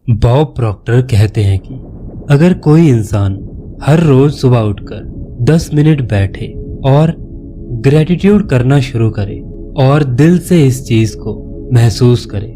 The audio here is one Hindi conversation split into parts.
बॉब प्रॉक्टर कहते हैं कि अगर कोई इंसान हर रोज सुबह उठकर 10 मिनट बैठे और ग्रेटिट्यूड करना शुरू करे और दिल से इस चीज को महसूस करे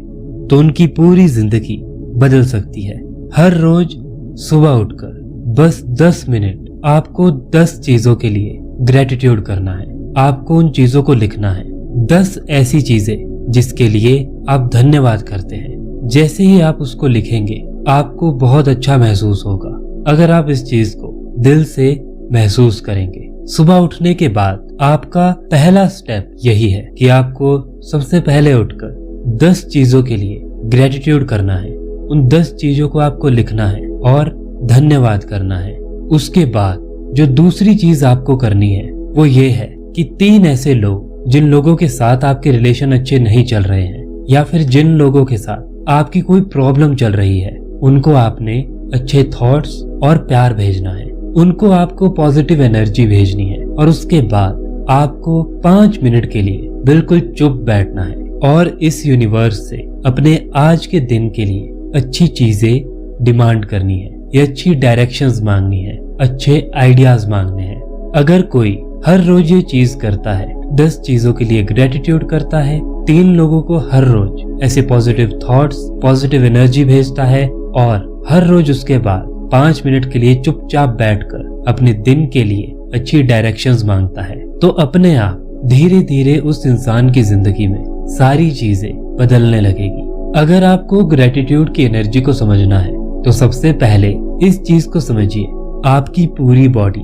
तो उनकी पूरी जिंदगी बदल सकती है। हर रोज सुबह उठकर बस 10 मिनट आपको 10 चीजों के लिए ग्रेटिट्यूड करना है। आपको उन चीजों को लिखना है, 10 ऐसी चीजें जिसके लिए आप धन्यवाद करते हैं। जैसे ही आप उसको लिखेंगे आपको बहुत अच्छा महसूस होगा अगर आप इस चीज को दिल से महसूस करेंगे। सुबह उठने के बाद आपका पहला स्टेप यही है कि आपको सबसे पहले उठकर 10 चीजों के लिए ग्रेटिट्यूड करना है। उन 10 चीजों को आपको लिखना है और धन्यवाद करना है। उसके बाद जो दूसरी चीज आपको करनी है वो ये है कि 3 ऐसे लोग जिन लोगों के साथ आपके रिलेशन अच्छे नहीं चल रहे हैं या फिर जिन लोगों के साथ आपकी कोई प्रॉब्लम चल रही है उनको आपने अच्छे थॉट्स और प्यार भेजना है। उनको आपको पॉजिटिव एनर्जी भेजनी है और उसके बाद आपको 5 मिनट के लिए बिल्कुल चुप बैठना है और इस यूनिवर्स से अपने आज के दिन के लिए अच्छी चीजें डिमांड करनी है या अच्छी डायरेक्शंस मांगनी है, अच्छे आइडियाज मांगने हैं। अगर कोई हर रोज ये चीज करता है, 10 चीजों के लिए ग्रेटिट्यूड करता है, 3 लोगों को हर रोज ऐसे पॉजिटिव थॉट्स, पॉजिटिव एनर्जी भेजता है और हर रोज उसके बाद 5 मिनट के लिए चुपचाप बैठकर अपने दिन के लिए अच्छी डायरेक्शंस मांगता है, तो अपने आप धीरे धीरे उस इंसान की जिंदगी में सारी चीजें बदलने लगेगी। अगर आपको ग्रेटिट्यूड की एनर्जी को समझना है तो सबसे पहले इस चीज को समझिए, आपकी पूरी बॉडी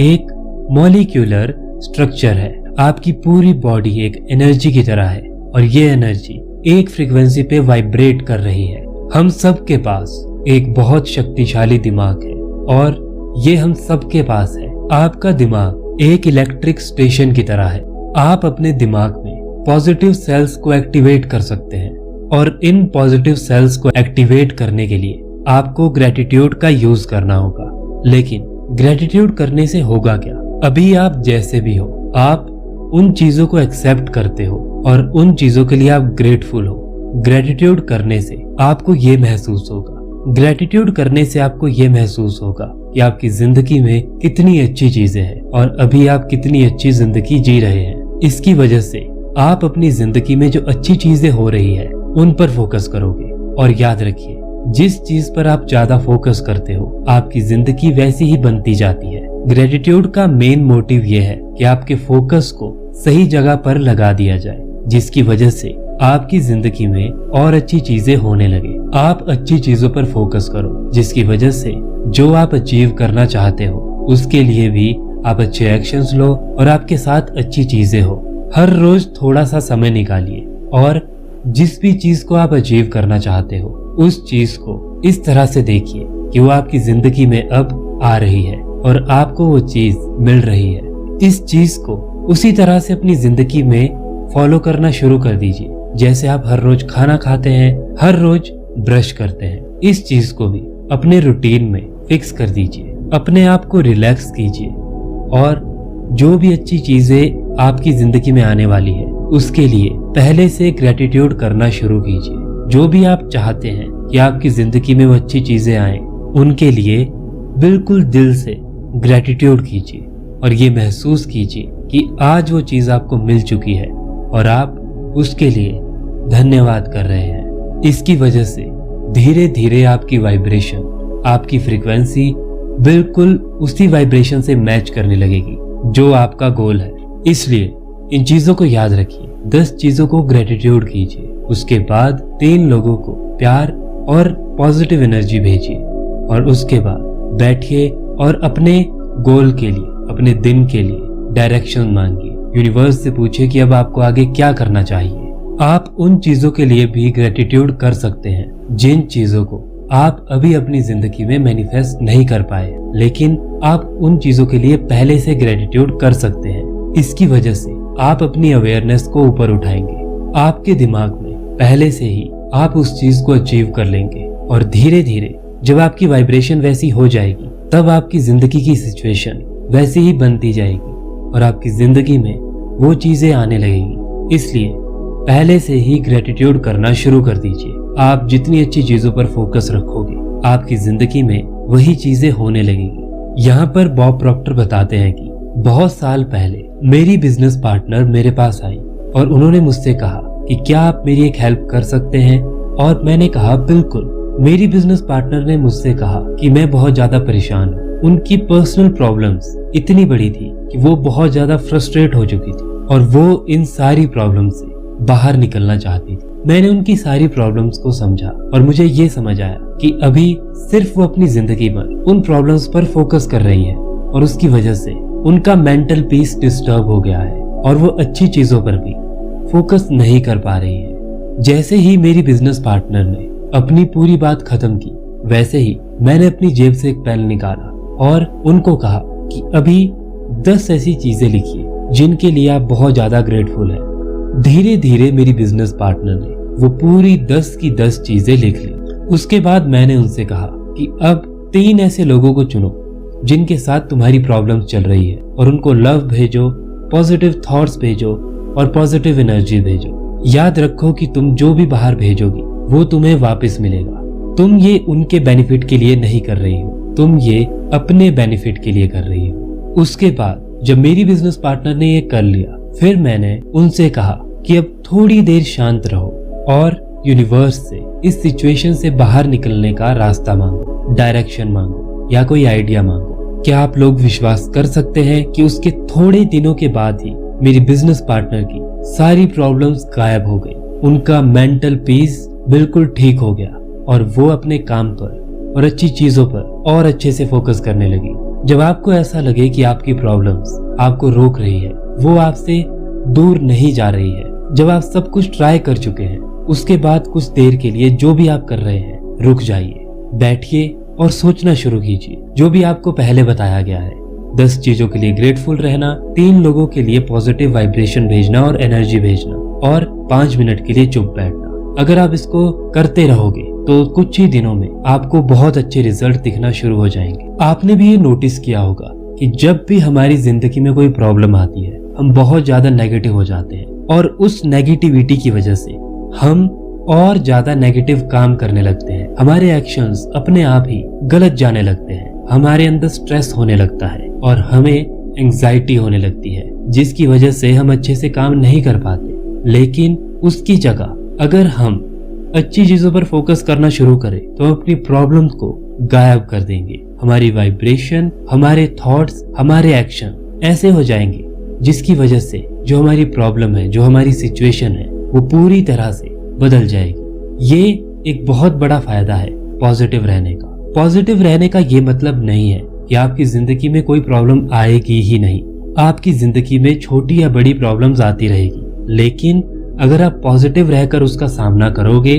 एक मॉलिक्यूलर स्ट्रक्चर है। आपकी पूरी बॉडी एक एनर्जी की तरह है और ये एनर्जी एक फ्रीक्वेंसी पे वाइब्रेट कर रही है। हम सब के पास एक बहुत शक्तिशाली दिमाग है और ये हम सब के पास है। आपका दिमाग एक इलेक्ट्रिक स्टेशन की तरह है। आप अपने दिमाग में पॉजिटिव सेल्स को एक्टिवेट कर सकते हैं और इन पॉजिटिव सेल्स को एक्टिवेट करने के लिए आपको ग्रेटिट्यूड का यूज करना होगा। लेकिन ग्रेटिट्यूड करने से होगा क्या? अभी आप जैसे भी हो, आप उन चीजों को एक्सेप्ट करते हो और उन चीजों के लिए आप ग्रेटफुल हो। ग्रेटिट्यूड करने से आपको ये महसूस होगा, ग्रेटिट्यूड करने से आपको ये महसूस होगा कि आपकी जिंदगी में कितनी अच्छी चीजें हैं और अभी आप कितनी अच्छी जिंदगी जी रहे हैं। इसकी वजह से आप अपनी जिंदगी में जो अच्छी चीजें हो रही है उन पर फोकस करोगे और याद रखिए, जिस चीज पर आप ज्यादा फोकस करते हो आपकी जिंदगी वैसी ही बनती जाती है। ग्रेटिट्यूड का मेन मोटिव यह है कि आपके फोकस को सही जगह पर लगा दिया जाए, जिसकी वजह से आपकी जिंदगी में और अच्छी चीजें होने लगे। आप अच्छी चीजों पर फोकस करो, जिसकी वजह से जो आप अचीव करना चाहते हो उसके लिए भी आप अच्छे एक्शंस लो और आपके साथ अच्छी चीजें हो। हर रोज थोड़ा सा समय निकालिए और जिस भी चीज को आप अचीव करना चाहते हो उस चीज को इस तरह से देखिए कि वो आपकी जिंदगी में अब आ रही है और आपको वो चीज मिल रही है। इस चीज को उसी तरह से अपनी जिंदगी में फॉलो करना शुरू कर दीजिए, जैसे आप हर रोज खाना खाते हैं, हर रोज ब्रश करते हैं। इस चीज को भी अपने रूटीन में फिक्स कर दीजिए। अपने आप को रिलैक्स कीजिए और जो भी अच्छी चीजें आपकी जिंदगी में आने वाली है उसके लिए पहले से ग्रेटिट्यूड करना शुरू कीजिए। जो भी आप चाहते हैं कि आपकी जिंदगी में वो अच्छी चीजें आएं, उनके लिए बिल्कुल दिल से ग्रेटिट्यूड कीजिए और ये महसूस कीजिए कि आज वो चीज आपको मिल चुकी है और आप उसके लिए धन्यवाद कर रहे हैं। इसकी वजह से धीरे धीरे आपकी वाइब्रेशन, आपकी फ्रीक्वेंसी बिल्कुल उसी वाइब्रेशन से मैच करने लगेगी जो आपका गोल है। इसलिए इन चीजों को याद रखिए, 10 चीजों को ग्रेटिट्यूड कीजिए, उसके बाद 3 लोगों को प्यार और पॉजिटिव एनर्जी भेजिए और उसके बाद बैठिए और अपने गोल के लिए, अपने दिन के लिए डायरेक्शन मांगिए। यूनिवर्स से पूछिए कि अब आपको आगे क्या करना चाहिए। आप उन चीजों के लिए भी ग्रेटिट्यूड कर सकते हैं जिन चीजों को आप अभी अपनी जिंदगी में मैनिफेस्ट नहीं कर पाए, लेकिन आप उन चीजों के लिए पहले से ग्रेटिट्यूड कर सकते हैं। इसकी वजह से आप अपनी अवेयरनेस को ऊपर उठाएंगे। आपके दिमाग में पहले से ही आप उस चीज को अचीव कर लेंगे और धीरे धीरे जब आपकी वाइब्रेशन वैसी हो जाएगी तब आपकी जिंदगी की सिचुएशन वैसी ही बनती जाएगी और आपकी जिंदगी में वो चीजें आने लगेगी। इसलिए पहले से ही ग्रेटिट्यूड करना शुरू कर दीजिए। आप जितनी अच्छी चीजों पर फोकस रखोगे, आपकी जिंदगी में वही चीजें होने लगेंगी। यहाँ पर बॉब प्रॉक्टर बताते हैं कि बहुत साल पहले मेरी बिजनेस पार्टनर मेरे पास आई और उन्होंने मुझसे कहा कि क्या आप मेरी एक हेल्प कर सकते हैं, और मैंने कहा बिल्कुल। मेरी बिजनेस पार्टनर ने मुझसे कहा कि मैं बहुत ज्यादा परेशान हूँ। उनकी पर्सनल प्रॉब्लम्स इतनी बड़ी थी कि वो बहुत ज्यादा फ्रस्ट्रेट हो चुकी थी और वो इन सारी प्रॉब्लम्स से बाहर निकलना चाहती थी। मैंने उनकी सारी प्रॉब्लम्स को समझा और मुझे ये समझ आया कि अभी सिर्फ वो अपनी जिंदगी पर उन प्रॉब्लम्स पर फोकस कर रही है और उसकी वजह से उनका मेंटल पीस डिस्टर्ब हो गया है और वो अच्छी चीजों पर भी फोकस नहीं कर पा रही है। जैसे ही मेरी बिजनेस पार्टनर ने अपनी पूरी बात खत्म की, वैसे ही मैंने अपनी जेब से एक पेन निकाला और उनको कहा कि अभी 10 ऐसी चीजें लिखिए जिनके लिए आप बहुत ज्यादा ग्रेटफुल हैं। धीरे धीरे मेरी बिजनेस पार्टनर ने वो पूरी 10 की 10 चीजें लिख ली। उसके बाद मैंने उनसे कहा कि अब 3 ऐसे लोगों को चुनो जिनके साथ तुम्हारी प्रॉब्लम चल रही है और उनको लव भेजो, पॉजिटिव थॉट्स भेजो और पॉजिटिव एनर्जी भेजो। याद रखो कि तुम जो भी बाहर भेजोगी वो तुम्हें वापस मिलेगा। तुम ये उनके बेनिफिट के लिए नहीं कर रही हो, तुम ये अपने बेनिफिट के लिए कर रही हो। उसके बाद जब मेरी बिजनेस पार्टनर ने ये कर लिया, फिर मैंने उनसे कहा कि अब थोड़ी देर शांत रहो और यूनिवर्स से इस सिचुएशन से बाहर निकलने का रास्ता मांगो, डायरेक्शन मांगो या कोई आइडिया मांगो। क्या आप लोग विश्वास कर सकते हैं कि उसके थोड़े दिनों के बाद ही मेरी बिजनेस पार्टनर की सारी प्रॉब्लम्स गायब हो गई। उनका मेंटल पीस बिल्कुल ठीक हो गया और वो अपने काम पर और अच्छी चीजों पर और अच्छे से फोकस करने लगी। जब आपको ऐसा लगे कि आपकी प्रॉब्लम्स आपको रोक रही है, वो आपसे दूर नहीं जा रही है, जब आप सब कुछ ट्राई कर चुके हैं, उसके बाद कुछ देर के लिए जो भी आप कर रहे हैं रुक जाइए, बैठिए और सोचना शुरू कीजिए जो भी आपको पहले बताया गया है। 10 चीजों के लिए ग्रेटफुल रहना, 3 लोगों के लिए पॉजिटिव वाइब्रेशन भेजना और एनर्जी भेजना और 5 मिनट के लिए चुप बैठना। अगर आप इसको करते रहोगे तो कुछ ही दिनों में आपको बहुत अच्छे रिजल्ट दिखना शुरू हो जाएंगे। आपने भी ये नोटिस किया होगा कि जब भी हमारी जिंदगी में कोई प्रॉब्लम आती है, हम बहुत ज्यादा नेगेटिव हो जाते हैं और उस नेगेटिविटी की वजह से हम और ज्यादा नेगेटिव काम करने लगते हैं। हमारे एक्शंस अपने आप ही गलत जाने लगते हैं, हमारे अंदर स्ट्रेस होने लगता है और हमें एंजाइटी होने लगती है, जिसकी वजह से हम अच्छे से काम नहीं कर पाते। लेकिन उसकी जगह अगर हम अच्छी चीजों पर फोकस करना शुरू करें तो हम अपनी प्रॉब्लम्स को गायब कर देंगे। हमारी वाइब्रेशन, हमारे थॉट्स, हमारे एक्शन ऐसे हो जाएंगे जिसकी वजह से जो हमारी प्रॉब्लम है, जो हमारी सिचुएशन है, वो पूरी तरह से बदल जाएगी। ये एक बहुत बड़ा फायदा है पॉजिटिव रहने का। पॉजिटिव रहने का ये मतलब नहीं है कि आपकी जिंदगी में कोई प्रॉब्लम आएगी ही नहीं। आपकी जिंदगी में छोटी या बड़ी प्रॉब्लम्स आती रहेगी, लेकिन अगर आप पॉजिटिव रहकर उसका सामना करोगे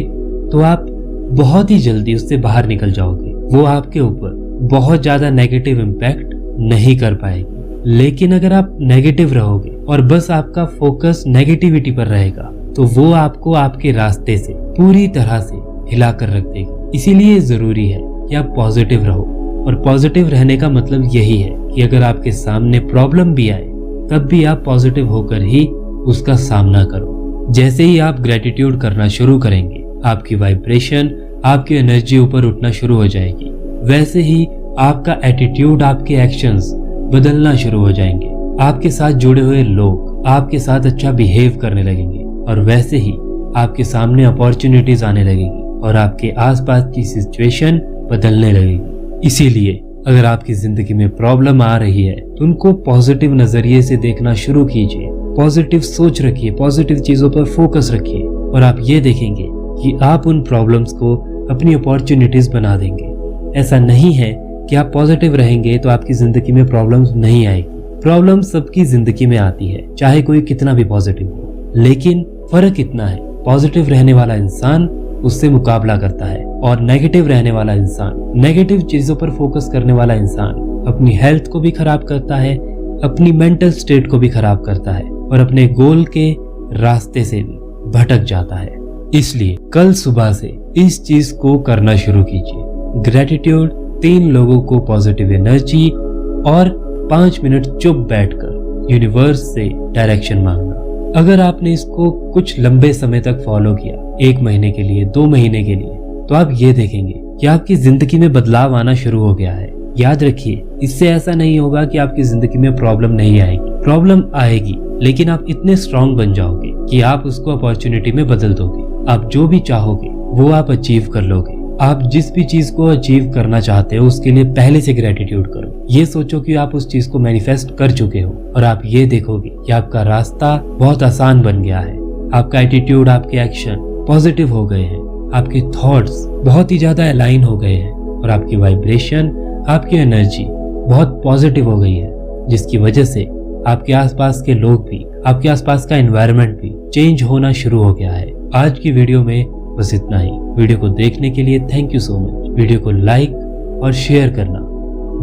तो आप बहुत ही जल्दी उससे बाहर निकल जाओगे। वो आपके ऊपर बहुत ज्यादा नेगेटिव इम्पैक्ट नहीं कर पाएगी। लेकिन अगर आप नेगेटिव रहोगे और बस आपका फोकस नेगेटिविटी पर रहेगा तो वो आपको आपके रास्ते से पूरी तरह से हिला कर रख देगी। इसीलिए जरूरी है कि आप पॉजिटिव रहो, और पॉजिटिव रहने का मतलब यही है कि अगर आपके सामने प्रॉब्लम भी आए तब भी आप पॉजिटिव होकर ही उसका सामना करो। जैसे ही आप ग्रेटिट्यूड करना शुरू करेंगे, आपकी वाइब्रेशन, आपकी एनर्जी ऊपर उठना शुरू हो जाएगी। वैसे ही आपका एटीट्यूड, आपके एक्शंस बदलना शुरू हो जाएंगे। आपके साथ जुड़े हुए लोग आपके साथ अच्छा बिहेव करने लगेंगे और वैसे ही आपके सामने अपॉर्चुनिटीज आने लगेगी और आपके आसपास की सिचुएशन बदलने लगेगी। इसीलिए अगर आपकी जिंदगी में प्रॉब्लम आ रही है तो उनको पॉजिटिव नजरिए से देखना शुरू कीजिए। पॉजिटिव सोच रखिए, पॉजिटिव चीजों पर फोकस रखिए और आप ये देखेंगे कि आप उन प्रॉब्लम्स को अपनी अपॉर्चुनिटीज बना देंगे। ऐसा नहीं है कि आप पॉजिटिव रहेंगे तो आपकी जिंदगी में प्रॉब्लम्स नहीं आएगी। प्रॉब्लम सबकी जिंदगी में आती है, चाहे कोई कितना भी पॉजिटिव हो। लेकिन फर्क इतना है, पॉजिटिव रहने वाला इंसान उससे मुकाबला करता है और नेगेटिव रहने वाला इंसान, नेगेटिव चीजों पर फोकस करने वाला इंसान अपनी हेल्थ को भी खराब करता है, अपनी मेंटल स्टेट को भी खराब करता है और अपने गोल के रास्ते से भी भटक जाता है। इसलिए कल सुबह से इस चीज को करना शुरू कीजिए। ग्रेटिट्यूड, 3 लोगों को पॉजिटिव एनर्जी और 5 मिनट चुप बैठकर यूनिवर्स से डायरेक्शन मांगना। अगर आपने इसको कुछ लंबे समय तक फॉलो किया, 1 महीने के लिए, 2 महीने के लिए, तो आप ये देखेंगे कि आपकी जिंदगी में बदलाव आना शुरू हो गया है। याद रखिए, इससे ऐसा नहीं होगा कि आपकी जिंदगी में प्रॉब्लम नहीं आएगी, प्रॉब्लम आएगी, लेकिन आप इतने स्ट्रांग बन जाओगे कि आप उसको अपॉर्चुनिटी में बदल दोगे। आप जो भी चाहोगे वो आप अचीव कर लोगे। आप जिस भी चीज को अचीव करना चाहते हो उसके लिए पहले से ग्रेटिट्यूड करो। ये सोचो कि आप उस चीज को मैनिफेस्ट कर चुके हो और आप ये देखोगे कि आपका रास्ता बहुत आसान बन गया है। आपका एटीट्यूड, आपके एक्शन पॉजिटिव हो गए हैं, आपके थॉट्स बहुत ही ज्यादा अलाइन हो गए हैं और आपकी वाइब्रेशन, आपकी एनर्जी बहुत पॉजिटिव हो गई है, जिसकी वजह से आपके आसपास के लोग भी, आपके आसपास का एनवायरनमेंट भी चेंज होना शुरू हो गया है। आज की वीडियो में बस इतना ही। वीडियो को देखने के लिए thank you so much. Video को लाइक और शेयर करना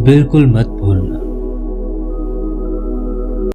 बिल्कुल मत भूलना।